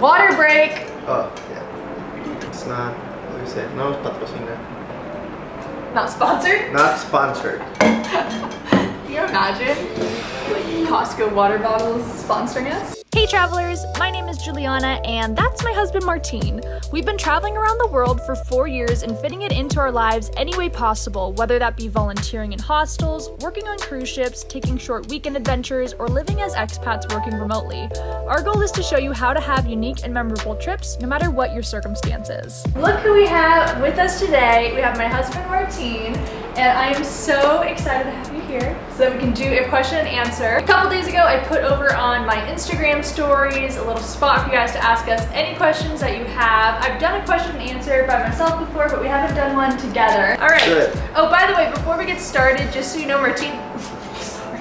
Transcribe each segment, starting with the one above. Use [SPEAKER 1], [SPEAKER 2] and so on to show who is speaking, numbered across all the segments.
[SPEAKER 1] Water break!
[SPEAKER 2] Oh, yeah. It's not, what do you say? No patrocina.
[SPEAKER 1] Not sponsored?
[SPEAKER 2] Not sponsored.
[SPEAKER 1] Can you imagine? Like Costco water bottles sponsoring us?
[SPEAKER 3] Hey travelers, my name is Juliana and that's my husband Martin. We've been traveling around the world for 4 years and fitting it into our lives any way possible, whether that be volunteering in hostels, working on cruise ships, taking short weekend adventures, or living as expats working remotely. Our goal is to show you how to have unique and memorable trips, no matter what your circumstances.
[SPEAKER 1] Look who we have with us today. We have my husband Martin, and I am so excited to have you here so that we can do a question and answer. A couple days ago, I put over on my Instagram stories a little spot for you guys to ask us any questions that you have. I've done a question and answer by myself before, but we haven't done one together. All right.
[SPEAKER 2] Good.
[SPEAKER 1] Oh, by the way, before we get started, just so you know, Martin, sorry.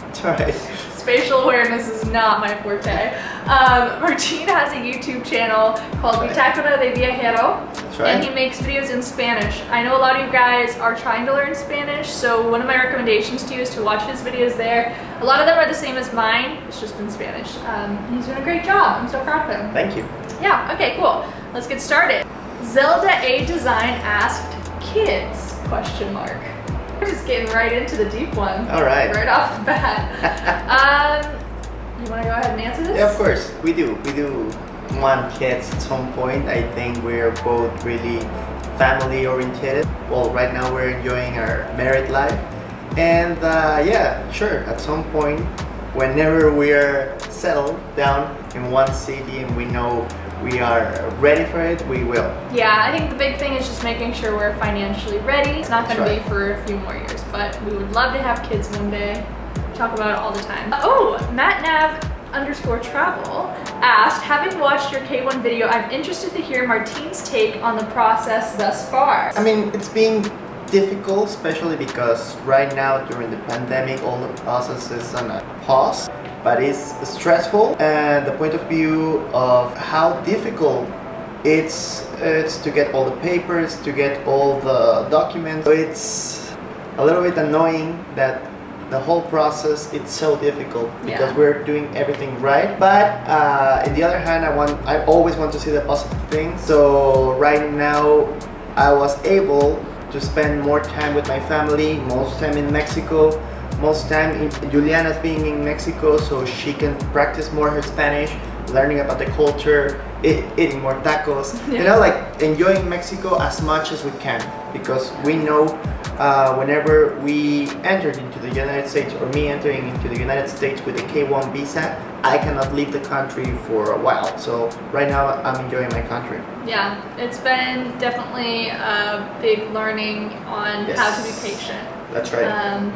[SPEAKER 2] It's alright.
[SPEAKER 1] Spatial awareness is not my forte. Martin has a YouTube channel called Bitácora de Viajero, and he makes videos in Spanish. I know a lot of you guys are trying to learn Spanish, so one of my recommendations to you is to watch his videos there. A lot of them are the same as mine, it's just in Spanish. He's doing a great job. I'm so proud of him.
[SPEAKER 2] Thank you.
[SPEAKER 1] Yeah, okay, cool. Let's get started. Zelda A Design asked, kids, question mark. We're just getting right into the deep one.
[SPEAKER 2] All right.
[SPEAKER 1] Right off the bat. You want to go ahead and answer this?
[SPEAKER 2] Yeah, of course. We do want kids at some point. I think we're both really family oriented. Well, right now we're enjoying our married life. And yeah, sure, at some point, whenever we're settled down in one city and we know we are ready for it, we will.
[SPEAKER 1] Yeah, I think the big thing is just making sure we're financially ready. It's not going to be for a few more years, but we would love to have kids one day. Talk about it all the time. Oh, MattNav_travel asked, having watched your K1 video, I'm interested to hear Martin's take on the process thus far.
[SPEAKER 2] I mean, it's been difficult, especially because right now during the pandemic, all the process is on a pause. But it's stressful, and the point of view of how difficult it's to get all the papers, to get all the documents. So it's a little bit annoying that the whole process it's so difficult because we're doing everything right. But on the other hand, I always want to see the positive things. So right now, I was able to spend more time with my family, most time in Mexico. Most time Juliana's being in Mexico, so she can practice more her Spanish, learning about the culture, eating more tacos. Yeah. You know, like enjoying Mexico as much as we can, because we know whenever we entered into the United States, or me entering into the United States with a K1 visa, I cannot leave the country for a while. So right now I'm enjoying my country.
[SPEAKER 1] Yeah, it's been definitely a big learning on how to be patient.
[SPEAKER 2] That's right.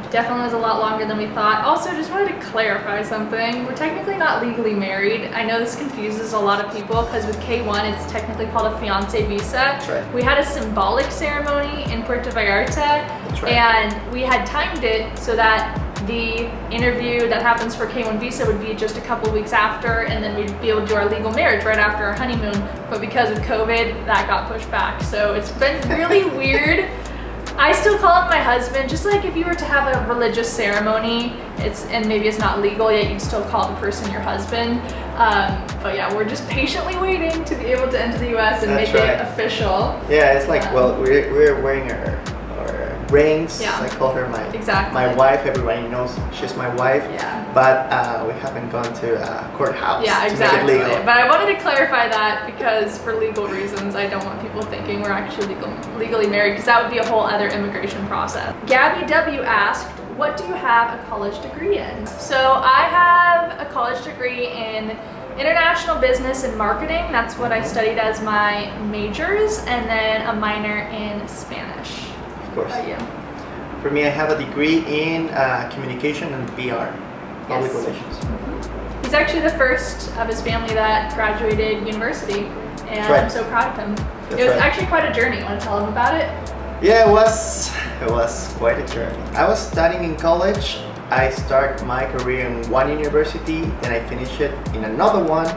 [SPEAKER 1] Definitely was a lot longer than we thought. Also, just wanted to clarify something. We're technically not legally married. I know this confuses a lot of people because with K1, it's technically called a fiance visa.
[SPEAKER 2] That's right.
[SPEAKER 1] We had a symbolic ceremony in Puerto Vallarta,
[SPEAKER 2] That's right.
[SPEAKER 1] And we had timed it so that the interview that happens for K1 visa would be just a couple weeks after, and then we'd be able to do our legal marriage right after our honeymoon. But because of COVID, that got pushed back. So it's been really weird. I still call him my husband, just like if you were to have a religious ceremony, and maybe it's not legal yet, you'd still call the person your husband. But yeah, we're just patiently waiting to be able to enter the US and make it official.
[SPEAKER 2] Yeah, it's like, well, we're wearing our rings.
[SPEAKER 1] Yeah.
[SPEAKER 2] I call her
[SPEAKER 1] Exactly.
[SPEAKER 2] my wife. Everybody knows she's my wife.
[SPEAKER 1] Yeah.
[SPEAKER 2] But we haven't gone to a courthouse.
[SPEAKER 1] Yeah,
[SPEAKER 2] to
[SPEAKER 1] exactly.
[SPEAKER 2] make it legal.
[SPEAKER 1] But I wanted to clarify that because for legal reasons, I don't want people thinking we're actually legally married, because that would be a whole other immigration process. Gabby W asked, what do you have a college degree in? So I have a college degree in international business and marketing. That's what I studied as my majors, and then a minor in Spanish.
[SPEAKER 2] Of course.
[SPEAKER 1] How about you?
[SPEAKER 2] For me, I have a degree in communication and PR, public relations.
[SPEAKER 1] Mm-hmm. He's actually the first of his family that graduated university, and I'm so proud of him. It was actually quite a journey. You want to tell him about it?
[SPEAKER 2] Yeah, it was quite a journey. I was studying in college. I started my career in one university, then I finished it in another one.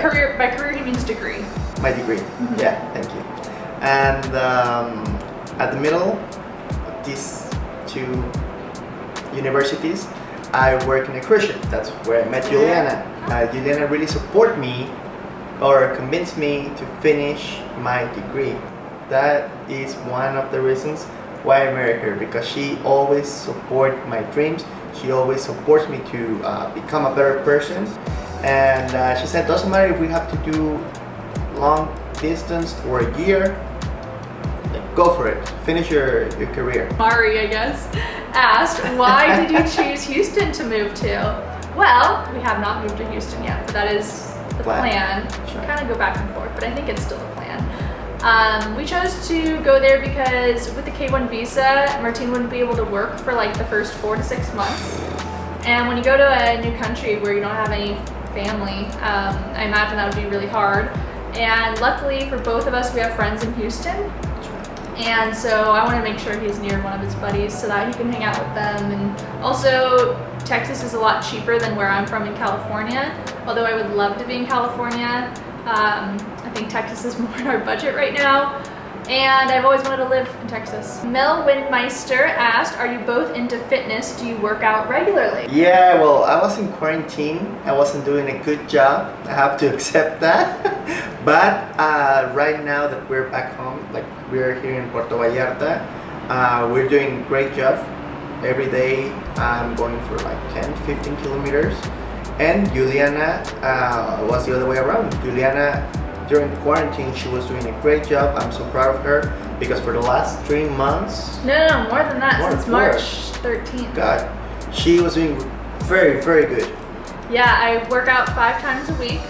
[SPEAKER 1] Career, by career he means degree.
[SPEAKER 2] My degree, yeah, thank you. And at the middle of these two universities, I work in a cruise ship. That's where I met Juliana. Juliana really supported me or convinced me to finish my degree. That is one of the reasons why I married her, because she always supports my dreams. She always supports me to become a better person. And she said, doesn't matter if we have to do long distance for a year, go for it. Finish your career.
[SPEAKER 1] Mari, I guess, asked, why did you choose Houston to move to? Well, we have not moved to Houston yet, but that is the plan.
[SPEAKER 2] Sure.
[SPEAKER 1] We kind of go back and forth, but I think it's still the plan. We chose to go there because with the K1 visa, Martin wouldn't be able to work for like the first 4 to 6 months. And when you go to a new country where you don't have any family, I imagine that would be really hard. And luckily for both of us, we have friends in Houston. And so I want to make sure he's near one of his buddies so that he can hang out with them. And also, Texas is a lot cheaper than where I'm from in California. Although I would love to be in California, I think Texas is more in our budget right now. And I've always wanted to live in Texas. Mel Windmeister asked, are you both into fitness? Do you work out regularly?
[SPEAKER 2] Yeah, well, I was in quarantine. I wasn't doing a good job. I have to accept that. But right now that we're back home, like we're here in Puerto Vallarta, we're doing a great job. Every day I'm going for like 10, 15 kilometers. And Juliana was the other way around. Juliana, during quarantine, she was doing a great job. I'm so proud of her because for the last 3 months...
[SPEAKER 1] No, more than that, since March 13th.
[SPEAKER 2] God, she was doing very, very good.
[SPEAKER 1] Yeah, I work out 5 times a week.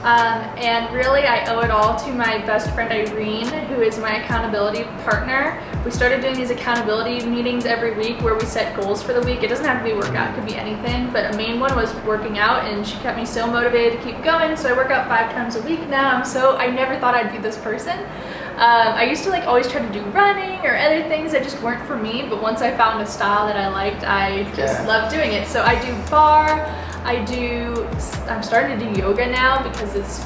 [SPEAKER 1] And really I owe it all to my best friend Irene, who is my accountability partner. We started doing these accountability meetings every week where we set goals for the week. It doesn't have to be workout, it could be anything, but a main one was working out, and she kept me so motivated to keep going. So I work out 5 times a week now. I never thought I'd be this person. I used to like always try to do running or other things that just weren't for me, but once I found a style that I liked, I just loved doing it. So I do bar, I'm starting to do yoga now because it's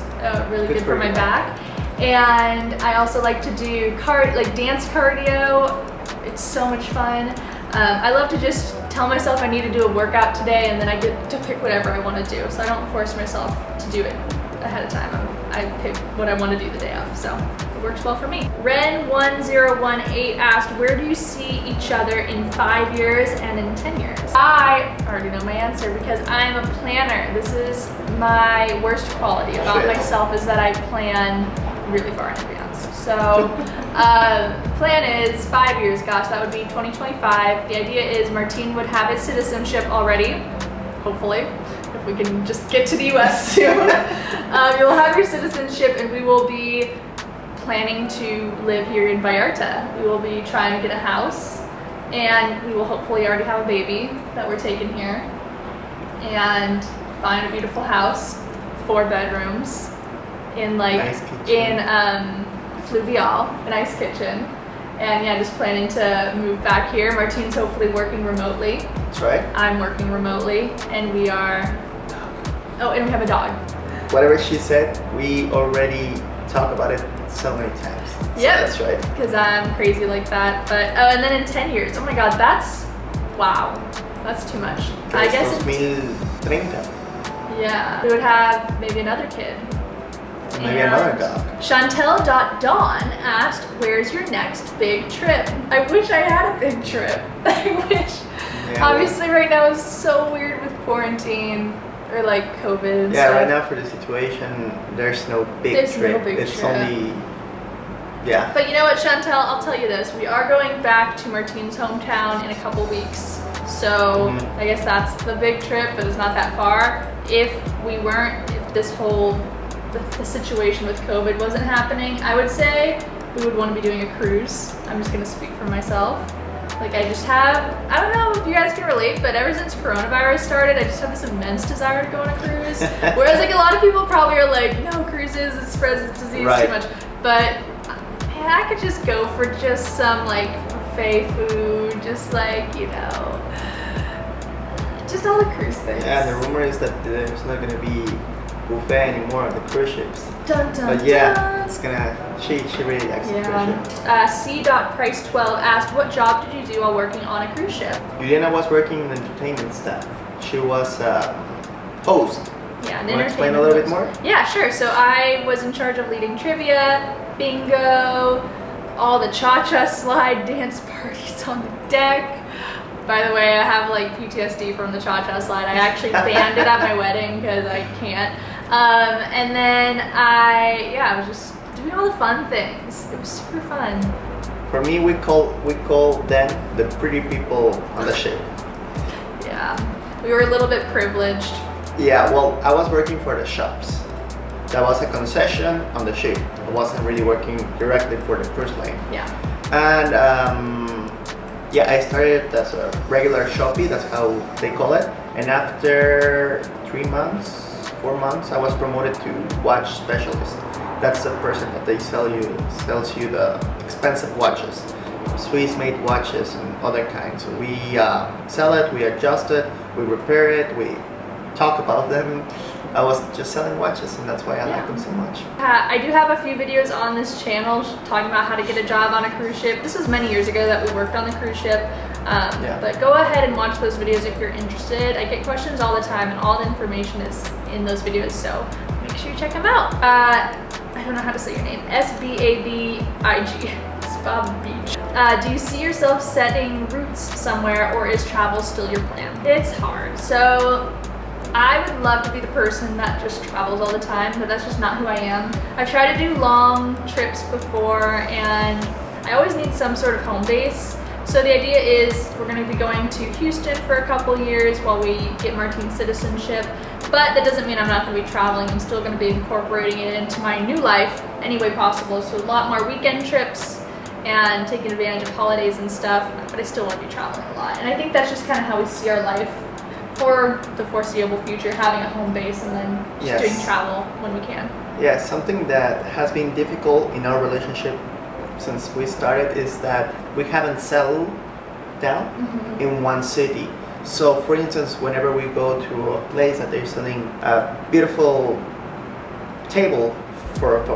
[SPEAKER 1] really good for my back. And I also like to do dance cardio. It's so much fun. I love to just tell myself I need to do a workout today, and then I get to pick whatever I want to do. So I don't force myself to do it ahead of time. I pick what I want to do the day of. So it works well for me. Ren1018 asked, where do you see each other in 5 years and in 10 years? I already know my answer because I'm a planner. This is my worst quality about myself, is that I plan really far in advance. So plan is 5 years, gosh, that would be 2025. The idea is Martin would have his citizenship already, hopefully, if we can just get to the US soon. You'll have your citizenship, and we will be planning to live here in Vallarta. We will be trying to get a house, and we will hopefully already have a baby that we're taking here, and find a beautiful house, 4 bedrooms, in like Fluvial, a nice kitchen. And yeah, just planning to move back here. Martin's hopefully working remotely.
[SPEAKER 2] That's right.
[SPEAKER 1] I'm working remotely, and we are, oh, and we have a dog.
[SPEAKER 2] Whatever she said, we already talked about it so many times. So
[SPEAKER 1] Yep.
[SPEAKER 2] that's right.
[SPEAKER 1] Because I'm crazy like that. But, oh, and then in 10 years, oh my God, wow, that's too much. I guess
[SPEAKER 2] 2030.
[SPEAKER 1] Yeah, we would have maybe another kid.
[SPEAKER 2] Maybe another dog.
[SPEAKER 1] Chantel.Dawn asked, where's your next big trip? I wish I had a big trip. I wish. Yeah, obviously right now is so weird with quarantine or like COVID.
[SPEAKER 2] Yeah, right now for the situation, there's no big trip. It's only, yeah.
[SPEAKER 1] But you know what, Chantel, I'll tell you this. We are going back to Martin's hometown in a couple weeks. So I guess that's the big trip, but it's not that far. If this whole the situation with COVID wasn't happening, I would say we would want to be doing a cruise. I'm just going to speak for myself. Like I don't know if you guys can relate, but ever since coronavirus started, I just have this immense desire to go on a cruise. Whereas like a lot of people probably are like, no, cruises, it spreads the disease too much. But man, I could just go for just some like buffet food, just like, you know, just all the cruise things.
[SPEAKER 2] Yeah, the rumor is that there's not going to be buffet anymore on the cruise ships.
[SPEAKER 1] Dun, dun,
[SPEAKER 2] but yeah,
[SPEAKER 1] dun.
[SPEAKER 2] it's gonna, she really likes the cruise ship.
[SPEAKER 1] C.Price12 asked, what job did you do while working on a cruise ship?
[SPEAKER 2] Juliana was working in entertainment staff. She was a host
[SPEAKER 1] Yeah, an
[SPEAKER 2] Want to explain a little bit more?
[SPEAKER 1] Yeah, sure. So I was in charge of leading trivia, bingo, all the cha-cha slide dance parties on the deck. By the way, I have like PTSD from the cha-cha slide. I actually banned it at my wedding because I can't. And then I was just doing all the fun things. It was super fun.
[SPEAKER 2] For me, we call them the pretty people on the ship.
[SPEAKER 1] Yeah, we were a little bit privileged.
[SPEAKER 2] Yeah, well, I was working for the shops. That was a concession on the ship. I wasn't really working directly for the cruise line.
[SPEAKER 1] Yeah.
[SPEAKER 2] And I started as a regular shoppy, that's how they call it. And after 4 months, I was promoted to watch specialist. That's the person that they sells you the expensive watches, Swiss-made watches and other kinds. So we sell it, we adjust it, we repair it, we talk about them. I was just selling watches, and that's why I like them so much.
[SPEAKER 1] I do have a few videos on this channel talking about how to get a job on a cruise ship. This was many years ago that we worked on the cruise ship. But go ahead and watch those videos if you're interested. I get questions all the time, and all the information is in those videos, so make sure you check them out. I don't know how to say your name. S-B-A-B-I-G. Spab Beach. Do you see yourself setting roots somewhere, or is travel still your plan? It's hard. So I would love to be the person that just travels all the time, but that's just not who I am. I've tried to do long trips before, and I always need some sort of home base. So the idea is we're going to be going to Houston for a couple years while we get Martin's citizenship, but that doesn't mean I'm not going to be traveling. I'm still going to be incorporating it into my new life any way possible. So a lot more weekend trips and taking advantage of holidays and stuff, but I still want to be traveling a lot. And I think that's just kind of how we see our life for the foreseeable future, having a home base and then just doing travel when we can.
[SPEAKER 2] Yeah, something that has been difficult in our relationship since we started is that we haven't settled down in one city. So for instance, whenever we go to a place that they're selling a beautiful table for an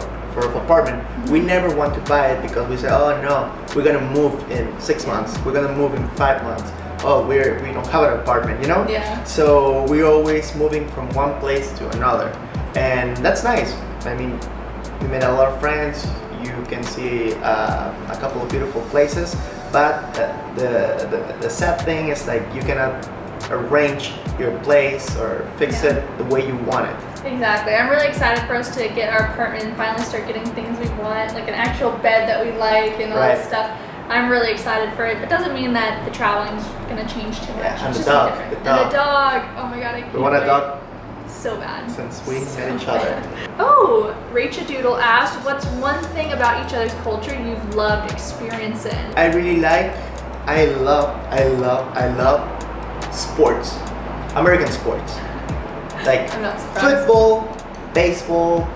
[SPEAKER 2] apartment, we never want to buy it because we say, oh no, we're gonna move in 6 months, we're gonna move in 5 months. Oh, we don't have an apartment, you know?
[SPEAKER 1] Yeah.
[SPEAKER 2] So we're always moving from one place to another. And that's nice. I mean, we made a lot of friends. You can see a couple of beautiful places. But the sad thing is like you cannot arrange your place or fix it the way you want it.
[SPEAKER 1] Exactly. I'm really excited for us to get our apartment and finally start getting things we want, like an actual bed that we like and all that stuff. I'm really excited for it, but it doesn't mean that the traveling's gonna change too much.
[SPEAKER 2] Yeah, and
[SPEAKER 1] it's
[SPEAKER 2] the
[SPEAKER 1] just
[SPEAKER 2] dog.
[SPEAKER 1] different. And the dog. Oh my god, I can't
[SPEAKER 2] We want a
[SPEAKER 1] wait.
[SPEAKER 2] dog
[SPEAKER 1] So bad.
[SPEAKER 2] since we met each other.
[SPEAKER 1] Oh, Rachel Doodle asked, what's one thing about each other's culture you've loved experiencing?
[SPEAKER 2] I love sports, American sports, like
[SPEAKER 1] I'm not surprised.
[SPEAKER 2] football, baseball,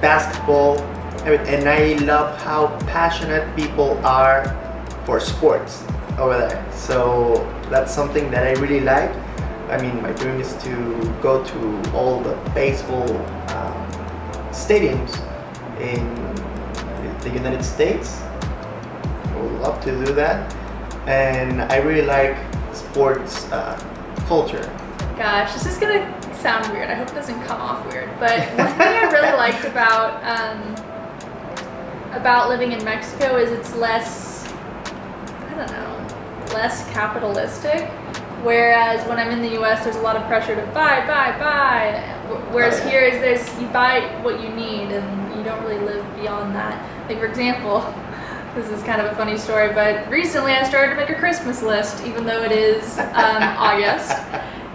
[SPEAKER 2] basketball, and I love how passionate people are for sports over there. So that's something that I really like. I mean, my dream is to go to all the baseball stadiums in the United States. I would love to do that. And I really like sports culture.
[SPEAKER 1] Gosh, this is gonna sound weird. I hope it doesn't come off weird. But one thing I really liked about living in Mexico is it's less, less capitalistic. Whereas when I'm in the US, there's a lot of pressure to buy. Whereas here is you buy what you need and you don't really live beyond that. Like for example, this is kind of a funny story, but recently I started to make a Christmas list, even though it is August.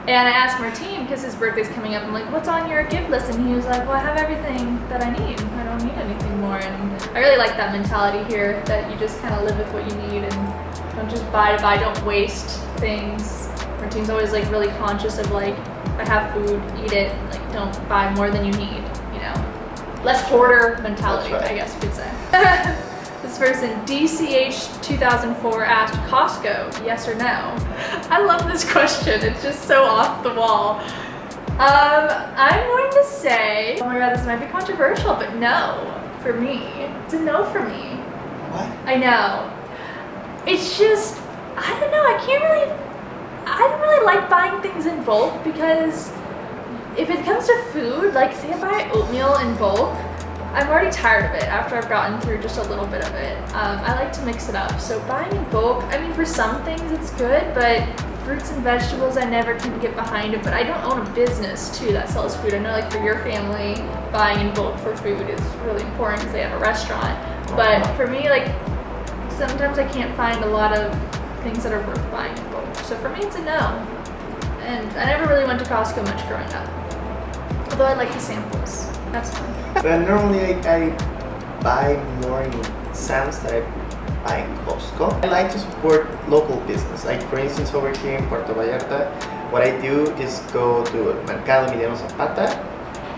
[SPEAKER 1] And I asked Martin, because his birthday's coming up, I'm like, what's on your gift list? And he was like, well, I have everything that I need. I don't need anything more. And I really like that mentality here, that you just kind of live with what you need and don't just buy to buy, don't waste things. Martin's always like really conscious of like, if I have food, eat it, like don't buy more than you need, you know? Less hoarder mentality, I guess you could say. This person, DCH 2004, asked Costco, yes or no? I love this question. It's just so off the wall. I'm going to say, oh my god, this might be controversial, but no for me. It's a no for me.
[SPEAKER 2] What?
[SPEAKER 1] I know. It's just, I don't know. I don't really like buying things in bulk because if it comes to food, like say if I buy oatmeal in bulk, I'm already tired of it after I've gotten through just a little bit of it. I like to mix it up. So buying in bulk, I mean for some things it's good, but fruits and vegetables I never can get behind it. But I don't own a business too that sells food. I know like for your family, buying in bulk for food is really important because they have a restaurant. But for me, like sometimes I can't find a lot of things that are worth buying in bulk. So for me it's a no. And I never really went to Costco much growing up. Although I like the samples. That's fun.
[SPEAKER 2] But normally I buy more in Sam's than I buy in Costco. I like to support local business. Like for instance over here in Puerto Vallarta, what I do is go to Mercado Emiliano Zapata,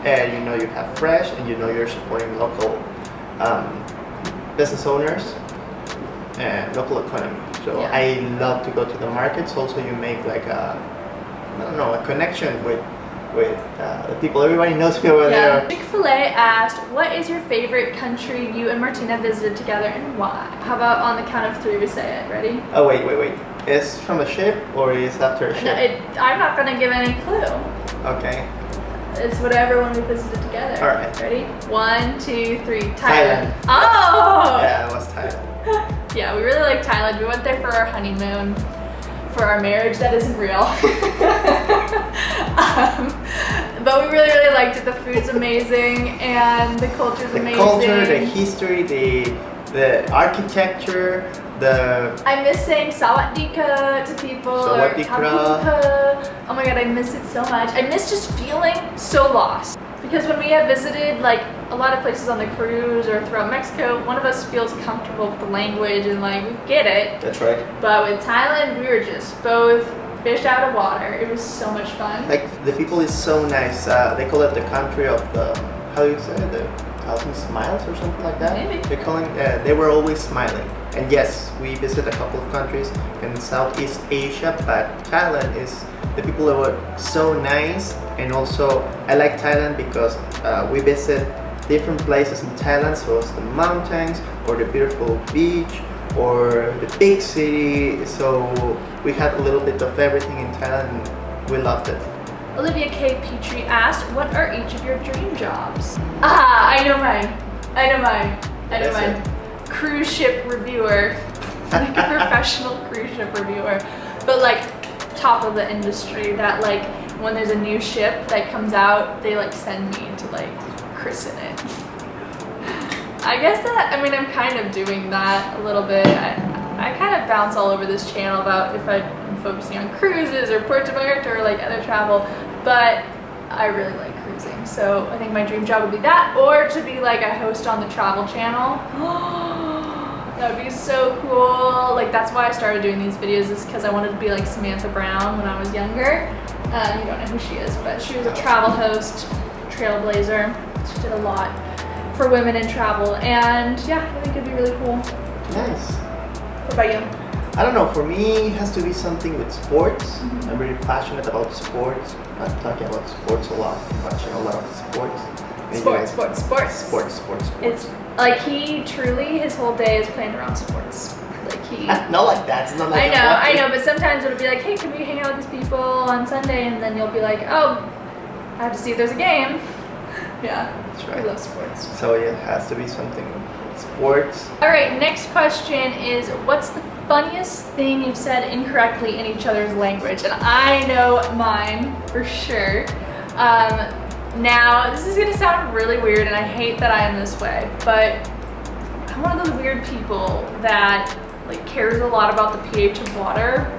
[SPEAKER 2] and you know you have fresh and you know you're supporting local business owners and local economy. So
[SPEAKER 1] Yeah.
[SPEAKER 2] I love to go to the markets. Also you make like a connection with the people. Everybody knows me over there.
[SPEAKER 1] Chick-fil-A asked, what is your favorite country you and Martina visited together and why? How about on the count of 3 we say it? Ready?
[SPEAKER 2] Oh wait. Is from a ship or is after a ship?
[SPEAKER 1] No, I'm not gonna give any clue.
[SPEAKER 2] Okay.
[SPEAKER 1] It's whatever one we visited together.
[SPEAKER 2] All right.
[SPEAKER 1] Ready? 1, 2, 3. Thailand.
[SPEAKER 2] Thailand.
[SPEAKER 1] Oh!
[SPEAKER 2] Yeah, it was Thailand.
[SPEAKER 1] Yeah, we really like Thailand. We went there for our honeymoon. For our marriage that isn't real. But we really liked it. The food's amazing and the culture's amazing.
[SPEAKER 2] The culture, the history, the architecture,
[SPEAKER 1] I miss saying sawadika to people.
[SPEAKER 2] Sawadee
[SPEAKER 1] or tabuka. Oh my god, I miss it so much. I miss just feeling so lost. Because when we have visited like a lot of places on the cruise or throughout Mexico, one of us feels comfortable with the language and like we get it.
[SPEAKER 2] That's right.
[SPEAKER 1] But with Thailand, we were just both fish out of water. It was so much fun.
[SPEAKER 2] Like the people is so nice. They call it the country of the, how do you say it? The 1,000 smiles or something like that.
[SPEAKER 1] Maybe.
[SPEAKER 2] They're calling. They were always smiling. And yes, we visited a couple of countries in Southeast Asia, but Thailand is, the people were so nice. And also I like Thailand because we visit different places in Thailand, so it's the mountains or the beautiful beach or the big city. So we had a little bit of everything in Thailand and we loved it.
[SPEAKER 1] Olivia K. Petrie asked, what are each of your dream jobs? I know mine. Cruise ship reviewer. Like a professional cruise ship reviewer. But like top of the industry, that like when there's a new ship that comes out, they like send me to like christen it. I guess that, I mean, I'm kind of doing that a little bit. I kind of bounce all over this channel about if I'm focusing on cruises or Puerto Vallarta or like other travel, but I really like cruising. So I think my dream job would be that, or to be like a host on the travel channel. That would be so cool. Like that's why I started doing these videos, is because I wanted to be like Samantha Brown when I was younger. You don't know who she is, but she was a travel host, trailblazer. She did a lot for women in travel, and yeah, I think it'd be really cool.
[SPEAKER 2] Nice.
[SPEAKER 1] What about you?
[SPEAKER 2] I don't know, for me it has to be something with sports. I'm really passionate about sports. I'm talking about sports a lot. I'm watching a lot of sports. Maybe Sports.
[SPEAKER 1] It's like he truly, his whole day is planned around sports. Like he.
[SPEAKER 2] Not like that. It's not like
[SPEAKER 1] I know, but sometimes it'll be like, hey, can we hang out with these people on Sunday? And then you'll be like, oh, I have to see if there's a game. Yeah,
[SPEAKER 2] That's right.
[SPEAKER 1] We love sports.
[SPEAKER 2] So yeah, it has to be something with sports.
[SPEAKER 1] All right, next question is, what's the funniest thing you've said incorrectly in each other's language? And I know mine for sure. Now, this is gonna sound really weird, and I hate that I am this way, but I'm one of those weird people that like cares a lot about the pH of water.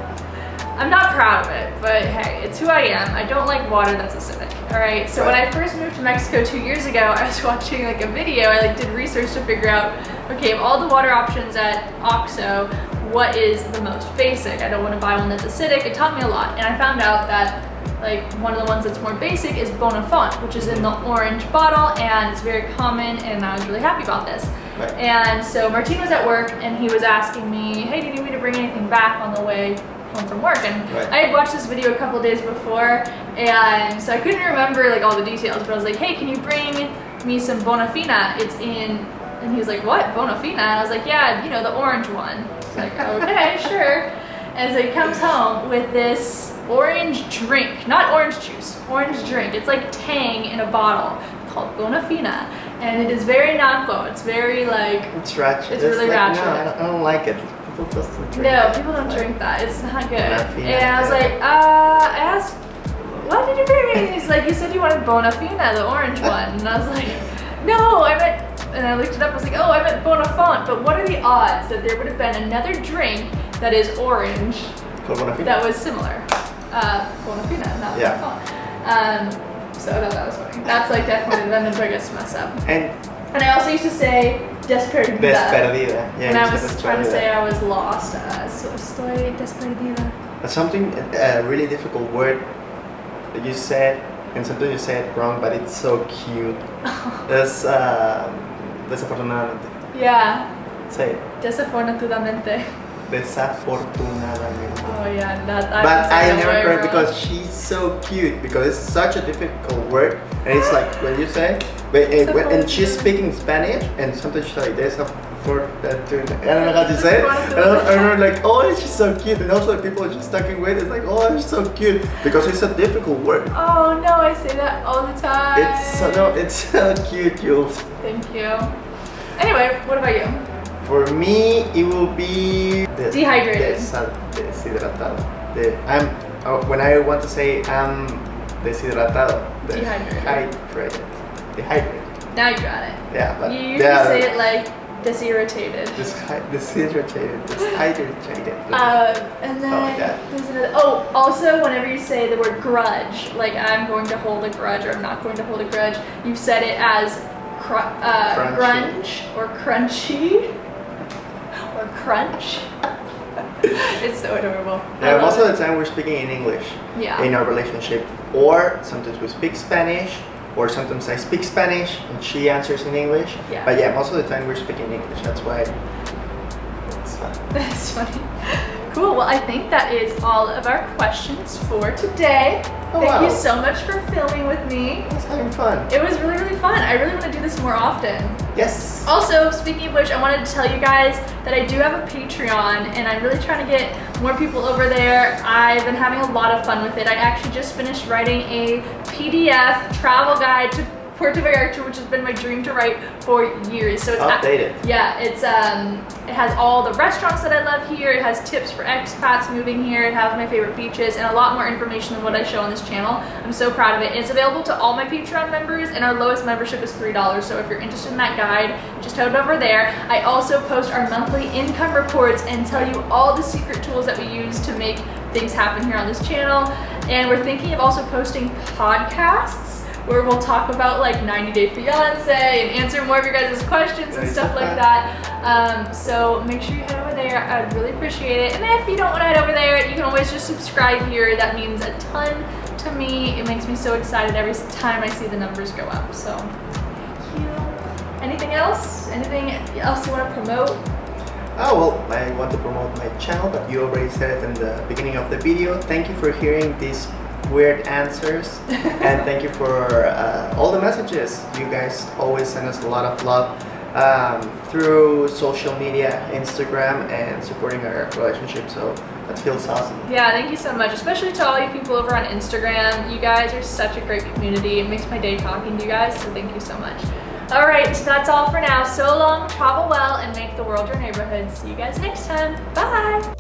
[SPEAKER 1] I'm not proud of it, but hey, it's who I am. I don't like water that's acidic, all right? So when I first moved to Mexico 2 years ago, I was watching like a video. I like did research to figure out, okay, of all the water options at OXXO, what is the most basic? I don't want to buy one that's acidic. It taught me a lot, and I found out that like one of the ones that's more basic is Bonafont, which is in the orange bottle, and it's very common, and I was really happy about this.
[SPEAKER 2] Right.
[SPEAKER 1] And so Martin was at work, and he was asking me, hey, do you need me to bring anything back on the way home from work? And I had watched this video a couple days before, and so I couldn't remember like all the details, but I was like, hey, can you bring me some Bonafina? It's in, and he was like, what, Bonafina? And I was like, yeah, you know, the orange one. He's like, okay, sure. And so he comes home with this orange drink, not orange juice, orange drink. It's like Tang in a bottle called Bonafina, and it is very naco. It's very like
[SPEAKER 2] It's ratchet.
[SPEAKER 1] It's really
[SPEAKER 2] like,
[SPEAKER 1] ratchet.
[SPEAKER 2] No, I don't like it. People just drink
[SPEAKER 1] no,
[SPEAKER 2] it.
[SPEAKER 1] people don't
[SPEAKER 2] Like,
[SPEAKER 1] drink that. It's not good.
[SPEAKER 2] Bonafina,
[SPEAKER 1] And I was
[SPEAKER 2] yeah.
[SPEAKER 1] like, I asked, what did you bring me? He's like, you said you wanted Bonafina, the orange one, and I was like, no, I meant. And I looked it up. I was like, oh, I meant Bonafont. But what are the odds that there would have been another drink that is orange
[SPEAKER 2] Called Bonafina.
[SPEAKER 1] that was similar? Bonafina, not
[SPEAKER 2] Yeah.
[SPEAKER 1] Bonafont. So I thought that was funny. That's like definitely then the biggest mess up.
[SPEAKER 2] And
[SPEAKER 1] And I also used to say desperdida.
[SPEAKER 2] desperdida. Yeah,
[SPEAKER 1] When I
[SPEAKER 2] you
[SPEAKER 1] was
[SPEAKER 2] said
[SPEAKER 1] trying to
[SPEAKER 2] desperdida.
[SPEAKER 1] say I was lost. So estoy desperdida.
[SPEAKER 2] Something, a really difficult word that you said, and sometimes you say it wrong, but it's so cute. It's desafortunadamente.
[SPEAKER 1] Yeah,
[SPEAKER 2] Say it.
[SPEAKER 1] desafortunadamente.
[SPEAKER 2] Desafortunadamente.
[SPEAKER 1] Oh yeah, that.
[SPEAKER 2] But I
[SPEAKER 1] said
[SPEAKER 2] never
[SPEAKER 1] way
[SPEAKER 2] heard
[SPEAKER 1] wrong.
[SPEAKER 2] because she's so cute, because it's such a difficult word, and it's like when you say, and she's speaking Spanish, and sometimes she's like desafortunadamente. I don't know how to say it. And I'm like, oh, she's so cute, and also the people she's talking with, it's like, oh, she's so cute, because it's a difficult word.
[SPEAKER 1] Oh no, I say that all the time.
[SPEAKER 2] It's so cute, Jules.
[SPEAKER 1] Thank you. Anyway, what about you?
[SPEAKER 2] For me, it will be
[SPEAKER 1] Dehydrated.
[SPEAKER 2] Deshidratado. When I want to say I'm deshidratado.
[SPEAKER 1] Dehydrated.
[SPEAKER 2] Dehydrated.
[SPEAKER 1] Now you got it.
[SPEAKER 2] Yeah, but
[SPEAKER 1] You usually say it like desirritated.
[SPEAKER 2] Deshydrated. Dehydrated.
[SPEAKER 1] And then
[SPEAKER 2] Oh my God.
[SPEAKER 1] there's another. Oh, also whenever you say the word grudge, like I'm going to hold a grudge or I'm not going to hold a grudge, you've said it as
[SPEAKER 2] Crunchy.
[SPEAKER 1] grunge or crunchy or crunch. It's so adorable. I
[SPEAKER 2] Yeah,
[SPEAKER 1] love
[SPEAKER 2] most
[SPEAKER 1] it.
[SPEAKER 2] of the time we're speaking in English
[SPEAKER 1] Yeah.
[SPEAKER 2] in our relationship, or sometimes we speak Spanish, or sometimes I speak Spanish and she answers in English.
[SPEAKER 1] Yeah.
[SPEAKER 2] But yeah, most of the time we're speaking English. That's why it's fun.
[SPEAKER 1] That's funny. Cool. Well, I think that is all of our questions for today.
[SPEAKER 2] Oh,
[SPEAKER 1] Thank
[SPEAKER 2] wow.
[SPEAKER 1] you so much for filming with me.
[SPEAKER 2] I was having fun.
[SPEAKER 1] It was really, really fun. I really want to do this more often.
[SPEAKER 2] Yes.
[SPEAKER 1] Also, speaking of which, I wanted to tell you guys that I do have a Patreon and I'm really trying to get more people over there. I've been having a lot of fun with it. I actually just finished writing a PDF travel guide to Puerto Vallarta, which has been my dream to write for years. So it's
[SPEAKER 2] Updated.
[SPEAKER 1] Yeah, it's it has all the restaurants that I love here. It has tips for expats moving here. It has my favorite beaches and a lot more information than what I show on this channel. I'm so proud of it. It's available to all my Patreon members, and our lowest membership is $3. So if you're interested in that guide, just head over there. I also post our monthly income reports and tell you all the secret tools that we use to make things happen here on this channel. And we're thinking of also posting podcasts where we'll talk about like 90 Day Fiance and answer more of your guys' questions and stuff like that. So make sure you head over there. I'd really appreciate it. And if you don't want to head over there, you can always just subscribe here. That means a ton to me. It makes me so excited every time I see the numbers go up. So thank you. Anything else? Anything else you want to promote?
[SPEAKER 2] Oh, well, I want to promote my channel, but you already said it in the beginning of the video. Thank you for hearing these weird answers, and thank you for all the messages. You guys always send us a lot of love through social media, Instagram, and supporting our relationship, so that feels awesome.
[SPEAKER 1] Yeah, thank you so much, especially to all you people over on Instagram. You guys are such a great community. It makes my day talking to you guys, so thank you so much. All right, that's all for now. So long, travel well, and make the world your neighborhood. See you guys next time. Bye!